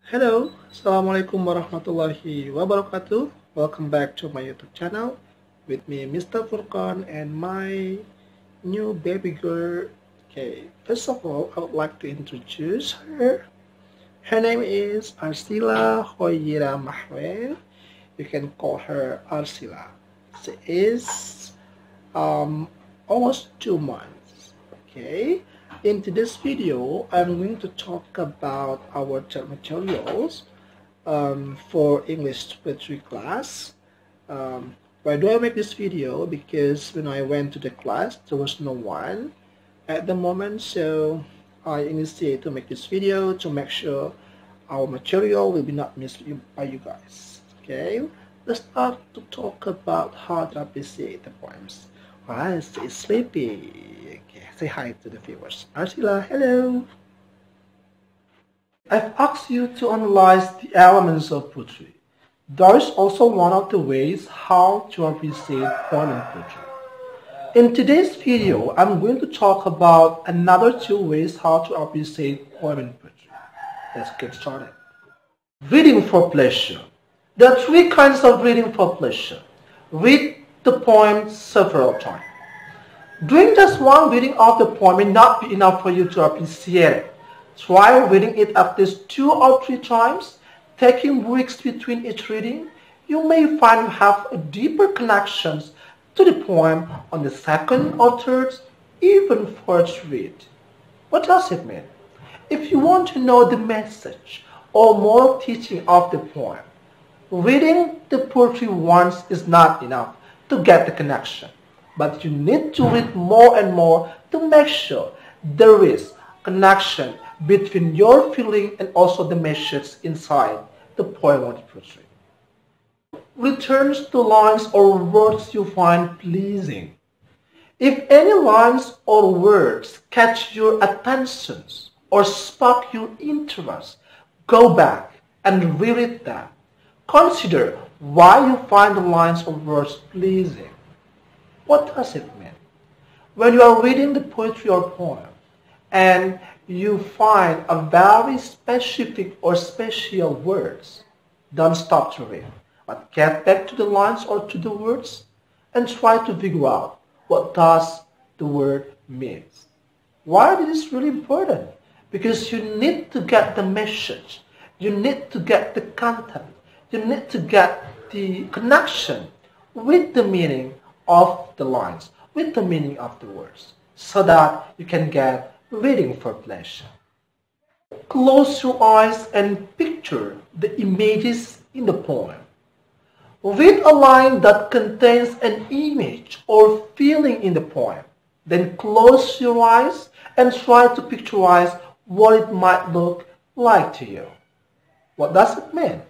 Hello, Assalamualaikum warahmatullahi wabarakatuh. Welcome back to my YouTube channel with me, Mr. Furqan, and my new baby girl. Okay, first of all, I would like to introduce her. Her name is Arsila Hoyira Mahwen. You can call her Arsila. She is almost 2 months. Okay, in today's video, I'm going to talk about our materials for English poetry class. Why do I make this video? Because when I went to the class, there was no one at the moment, so I initiated to make this video to make sure our material will be not missed by you guys. Okay, let's start to talk about how to appreciate the poems. Why stay sleepy? Okay, say hi to the viewers. Arsila, hello. I've asked you to analyze the elements of poetry. There is also one of the ways how to appreciate poem and poetry. In today's video, I'm going to talk about another two ways how to appreciate poem and poetry. Let's get started. Reading for pleasure. There are three kinds of reading for pleasure. Read the poem several times. Doing just one reading of the poem may not be enough for you to appreciate it. Try reading it at least 2 or 3 times, taking breaks between each reading. You may find you have a deeper connections to the poem on the second or third, even fourth read. What does it mean? If you want to know the message or moral teaching of the poem, reading the poetry once is not enough to get the connection, but you need to read more and more to make sure there is connection between your feeling and also the message inside the poem or the poetry. Returns to lines or words you find pleasing. If any lines or words catch your attention or spark your interest, go back and reread them. Consider why you find the lines or words pleasing. What does it mean? When you are reading the poetry or poem and you find a very specific or special words, don't stop to read, but get back to the lines or to the words and try to figure out what does the word means. Why is this really important? Because you need to get the message, you need to get the content, you need to get the connection with the meaning of the lines, with the meaning of the words, so that you can get reading for pleasure. Close your eyes and picture the images in the poem. Read a line that contains an image or feeling in the poem. Then close your eyes and try to picturize what it might look like to you. What does it mean?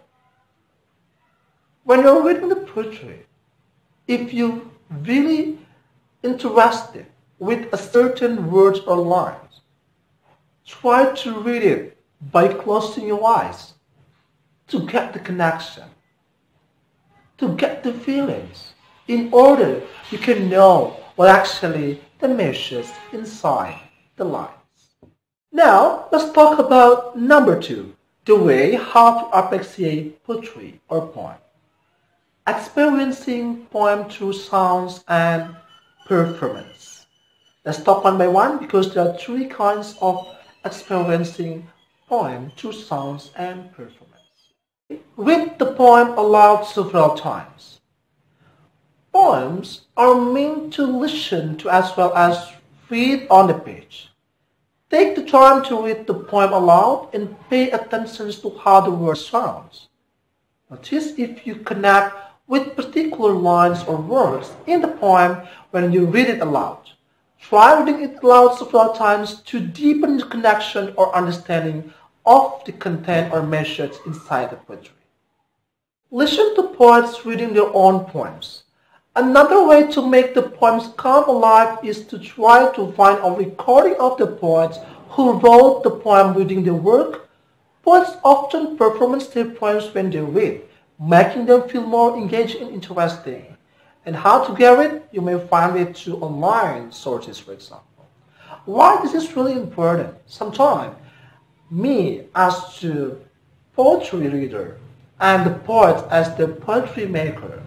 When you're reading the poetry, if you really interested with a certain words or lines, try to read it by closing your eyes to get the connection, to get the feelings, in order you can know what actually the message inside the lines. Now, let's talk about number 2, the way how to appreciate poetry or poem. Experiencing poem through sounds and performance. Let's talk one by one because there are 3 kinds of experiencing poem through sounds and performance. Read the poem aloud several times. Poems are meant to listen to as well as read on the page. Take the time to read the poem aloud and pay attention to how the word sounds. Notice if you connect with particular lines or words in the poem when you read it aloud. Try reading it aloud several times to deepen the connection or understanding of the content or message inside the poetry. Listen to poets reading their own poems. Another way to make the poems come alive is to try to find a recording of the poets who wrote the poem reading their work. Poets often perform their poems when they read, making them feel more engaged and interesting. And how to get it? You may find it through online sources, for example. Why this is really important? Sometimes me as to poetry reader and the poet as the poetry maker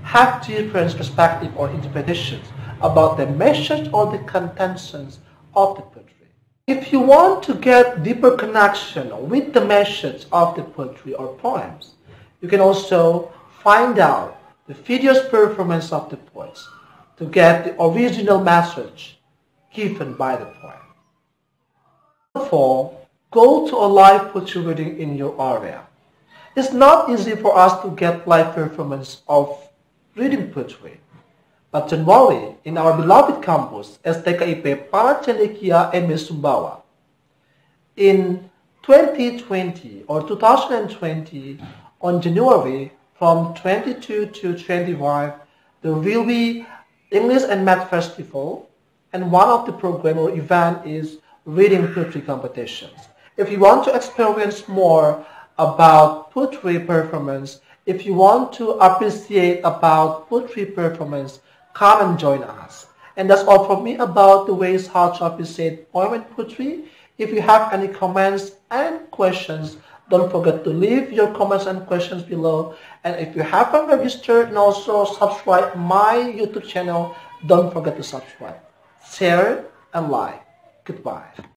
have different perspectives or interpretations about the message or the contentions of the poetry. If you want to get deeper connection with the message of the poetry or poems, you can also find out the video's performance of the poets to get the original message given by the poem. Therefore, go to a live poetry reading in your area. It's not easy for us to get live performance of reading poetry. But don't worry, in our beloved campus, STKIP Paracendekia MA Sumbawa, in 2020 or 2020, on January from 22 to 25, there will be English and Math Festival, and one of the program or event is reading poetry competitions. If you want to experience more about poetry performance, if you want to appreciate about poetry performance, come and join us. And that's all from me about the ways how to appreciate poem and poetry. If you have any comments and questions, don't forget to leave your comments and questions below. And if you haven't registered and also subscribe my YouTube channel, don't forget to subscribe, share, and like. Goodbye.